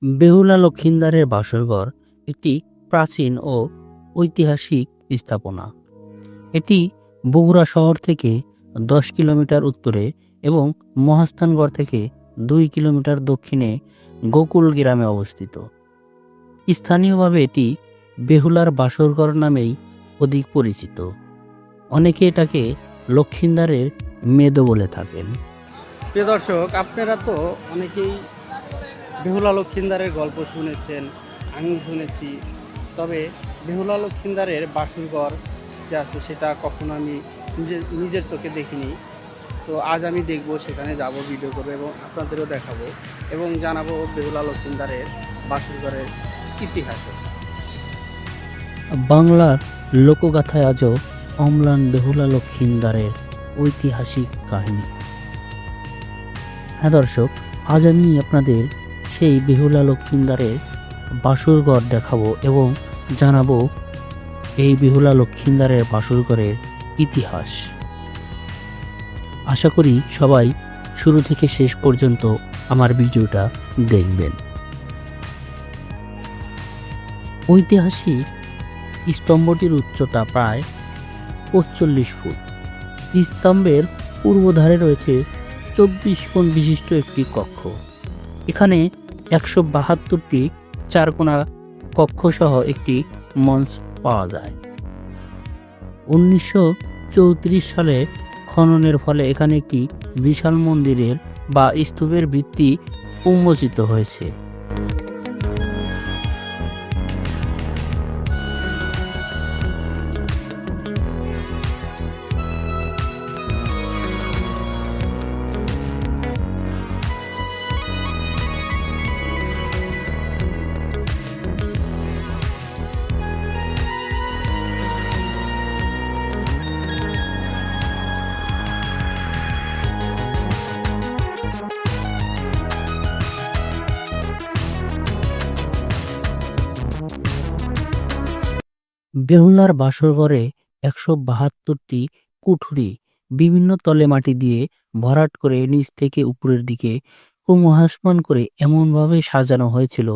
বেহুলা লক্ষিন্দারের বাসরঘর একটি প্রাচীন ও ঐতিহাসিক স্থাপনা। এটি বগুড়া শহর থেকে 10 কিলোমিটার উত্তরে এবং মহাস্থানগড় থেকে 2 কিলোমিটার দক্ষিণে গোকুল গ্রামে অবস্থিত। স্থানীয়ভাবে এটি বেহুলার বাসরঘর নামেই অধিক পরিচিত। অনেকে এটাকে লক্ষিন্দারের মেদো বলে থাকেন। প্রিয় দর্শক, আপনারা তো অনেকেই বেহুলা লক্ষিন্দারের গল্প শুনেছেন, আমিও শুনেছি। তবে বেহুলা লক্ষিন্দারের বাসরঘর যে আছে সেটা কখনো আমি নিজের চোখে দেখিনি। তো আজ আমি দেখব, সেখানে যাব, ভিডিও করবো এবং আপনাদেরও দেখাবো এবং জানাবো বেহুলা লক্ষিন্দারের বাসরঘরের ইতিহাস। বাংলার লোকগাথায় আজও অম্লান বেহুলা লক্ষিন্দারের ঐতিহাসিক কাহিনী। হ্যাঁ দর্শক, আজ আমি আপনাদের সেই বেহুলা লক্ষিন্দারের বাসরঘর দেখাবো এবং জানাবো এই বেহুলা লক্ষিন্দারের বাসরঘরের ইতিহাস। আশা করি সবাই শুরু থেকে শেষ পর্যন্ত আমার ভিডিওটা দেখবেন। ঐতিহাসিক স্তম্ভটির উচ্চতা প্রায় 45 ফুট। স্তম্ভের পূর্বধারে রয়েছে 24 কোণ বিশিষ্ট একটি কক্ষ। এখানে 172টি চারকোনা কক্ষসহ একটি মঞ্চ পাওয়া যায়। 1934 সালে খননের ফলে এখানে একটি বিশাল মন্দিরের বা স্তূপের ভিত্তি উন্মোচিত হয়েছে। বেহুলার বাসরঘরে 172টি কুঠুরি বিভিন্ন তলে মাটি দিয়ে ভরাট করে নিচ থেকে উপরের দিকে ক্রমহ্রাসমান করে এমনভাবে সাজানো হয়েছিল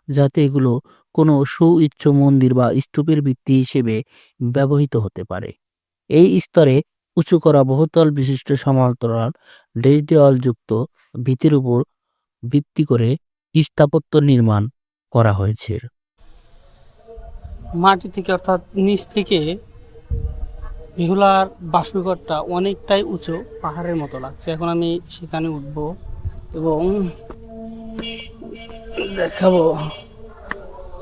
যাতে এগুলো কোনো সুউচ্চ মন্দির বা স্তূপের ভিত্তি হিসেবে ব্যবহৃত হতে পারে। এই স্তরে উঁচু করা বহুতল বিশিষ্ট সমান্তরাল ডেশ দেওয়াল যুক্ত ভিতের উপর ভিত্তি করে স্থাপত্য নির্মাণ করা হয়েছে। মাটি থেকে অর্থাৎ নিচ থেকে বেহুলার বাসরঘরটা অনেকটাই উঁচু, পাহাড়ের মতো লাগছে। এখন আমি সেখানে উঠব এবং দেখাবো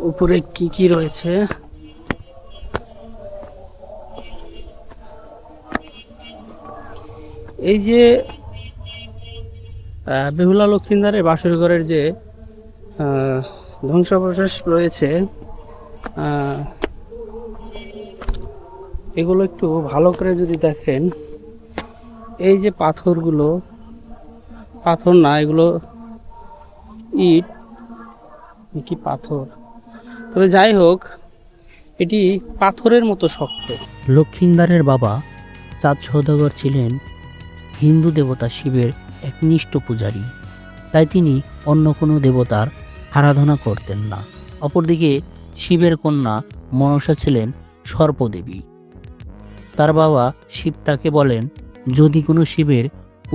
উপরে কি কি রয়েছে। এই যে বেহুলা লক্ষিন্দারের বাসরঘরের যে ধ্বংসাবশেষ রয়েছে, এগুলো একটু ভালো করে যদি দেখেন, এই যে পাথরগুলো, পাথর না, এগুলো ইট কি পাথর, তবে যাই হোক এটি পাথরের মতো শক্ত। লক্ষিন্দারের বাবা চাঁদ সওদাগর ছিলেন হিন্দু দেবতা শিবের একনিষ্ঠ পূজারী, তাই তিনি অন্য কোনো দেবতার আরাধনা করতেন না। অপরদিকে শিবের কন্যা মনসা ছিলেন সর্পদেবী। তার বাবা শিব তাকে বলেন, যদি কোনো শিবের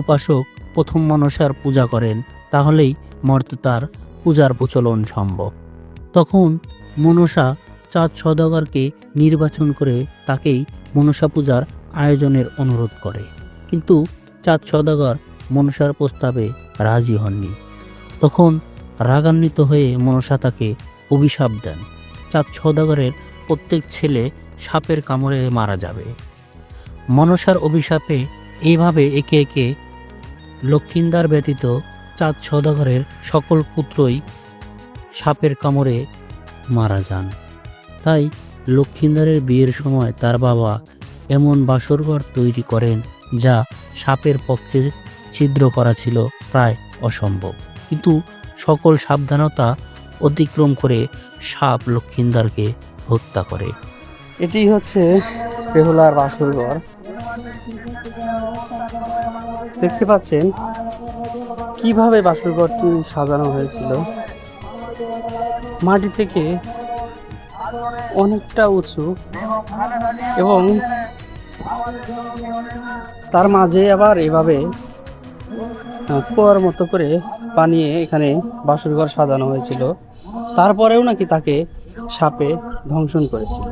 উপাসক প্রথম মনসার পূজা করেন তাহলেই মর্তে তার পূজার প্রচলন সম্ভব। তখন মনসা চাঁদ সওদাগরকে নির্বাচন করে তাকেই মনসা পূজার আয়োজনের অনুরোধ করে, কিন্তু চাঁদ সওদাগর মনসার প্রস্তাবে রাজি হননি। তখন রাগান্বিত হয়ে মনসা তাকে অভিশাপ দেন, চাঁদ সওদাগরের প্রত্যেক ছেলে সাপের কামড়ে মারা যাবে। মনসার অভিশাপে এইভাবে একে একে লক্ষিন্দার ব্যতীত চাঁদ সওদাগরের সকল পুত্রই সাপের কামড়ে মারা যান। তাই লক্ষিন্দারের বিয়ের সময় তার বাবা এমন বাসরঘর তৈরি করেন যা সাপের পক্ষে ছিদ্র করা ছিল প্রায় অসম্ভব, কিন্তু সকল সাবধানতা অতিক্রম করে সাপ লক্ষিন্দারকে হত্যা করে। এটি হচ্ছে বেহুলার বাসরঘর। দেখতে পাচ্ছেন কিভাবে বাসরঘরটি সাজানো হয়েছিল। মাটি থেকে অনেকটা উঁচু এবং তার মাঝে আবার এভাবে কুয়ার মতো করে বানিয়ে এখানে বাসরঘর সাজানো হয়েছিল। তারপরেও নাকি তাকে সাপে দংশন করেছিল।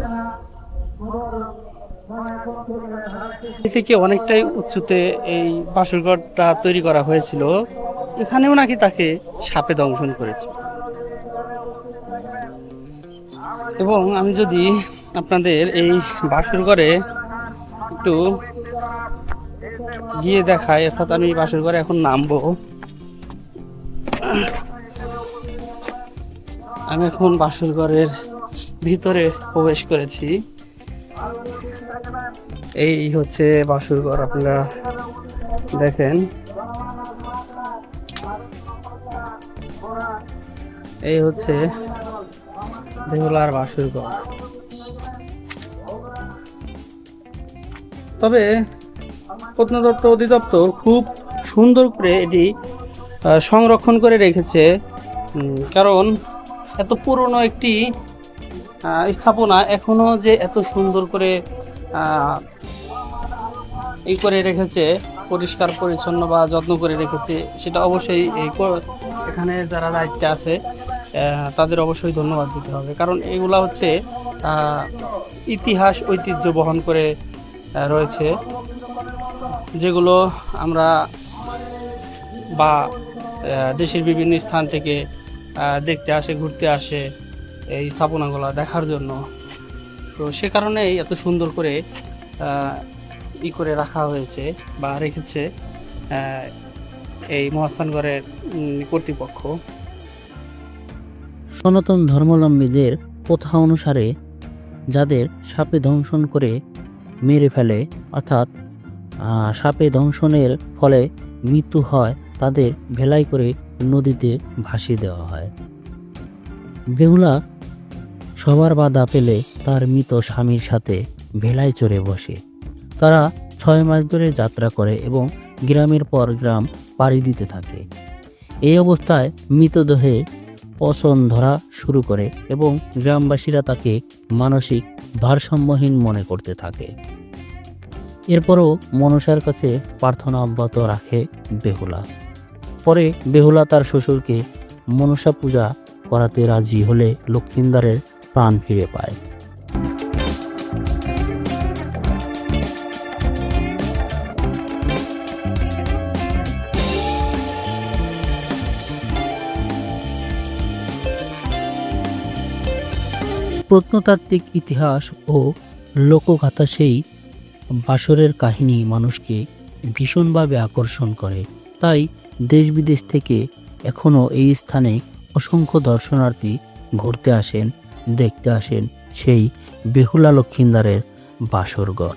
এ থেকে অনেকটাই উঁচুতে এই বাসরঘরটা তৈরি করা হয়েছিল, এখানেও নাকি তাকে সাপে দংশন করেছিল। এবং আমি যদি আপনাদের এই বাসরঘরে একটু গিয়ে দেখাই, অর্থাৎ আমি বাসরঘরে এখন নামবো। আমি এখন বাসরঘরের ভিতরে প্রবেশ করেছি। এই হচ্ছে বাসরঘর, আপনারা দেখেন। এই হচ্ছে বেহুলার বাসরঘর। তবে প্রত্নতত্ত্ব অধিদপ্তর খুব সুন্দর করে এটি সংরক্ষণ করে রেখেছে, কারণ এত পুরনো একটি স্থাপনা এখনো যে এত সুন্দর করে এই করে রেখেছে, পরিষ্কার পরিচ্ছন্ন বা যত্ন করে রেখেছে, সেটা অবশ্যই এখানে যারা দায়িত্বে আছে তাদের অবশ্যই ধন্যবাদ দিতে হবে। কারণ এগুলা হচ্ছে ইতিহাস ঐতিহ্য বহন করে রয়েছে, যেগুলো আমরা বা দেশের বিভিন্ন স্থান থেকে দেখতে আসে, ঘুরতে আসে এই স্থাপনাগুলো দেখার জন্য। তো সে কারণেই এত সুন্দর করে করে রাখা হয়েছে বা রেখেছে এই মহাস্থানগড়ের কর্তৃপক্ষ। সনাতন ধর্মাবলম্বীদের প্রথা অনুসারে যাদের সাপে দংশন করে মেরে ফেলে, অর্থাৎ সাপে দংশনের ফলে মৃত্যু হয়, তাদের ভেলাই করে নদীতে ভাসিয়ে দেওয়া হয়। বেহুলা সবার বাধা পেলে তার মৃত স্বামীর সাথে ভেলায় চড়ে বসে। তারা 6 মাস ধরে যাত্রা করে এবং গ্রামের পর গ্রাম পাড়ি দিতে থাকে। এই অবস্থায় মৃতদেহে পচন ধরা শুরু করে এবং গ্রামবাসীরা তাকে মানসিক ভারসাম্যহীন মনে করতে থাকে। এরপরও মনসার কাছে প্রার্থনা অব্যাহত রাখে বেহুলা। পরে বেহুলা তার শ্বশুরকে মনসা পূজা করাতে রাজি হলে লক্ষিন্দারের প্রাণ ফিরে পায়। প্রত্নতাত্ত্বিক ইতিহাস ও লোকগাথা সেই বাসরের কাহিনী মানুষকে ভীষণভাবে আকর্ষণ করে। তাই দেশ বিদেশ থেকে এখনও এই স্থানে অসংখ্য দর্শনার্থী ঘুরতে আসেন, দেখতে আসেন সেই বেহুলা লক্ষিন্দারের বাসরঘর।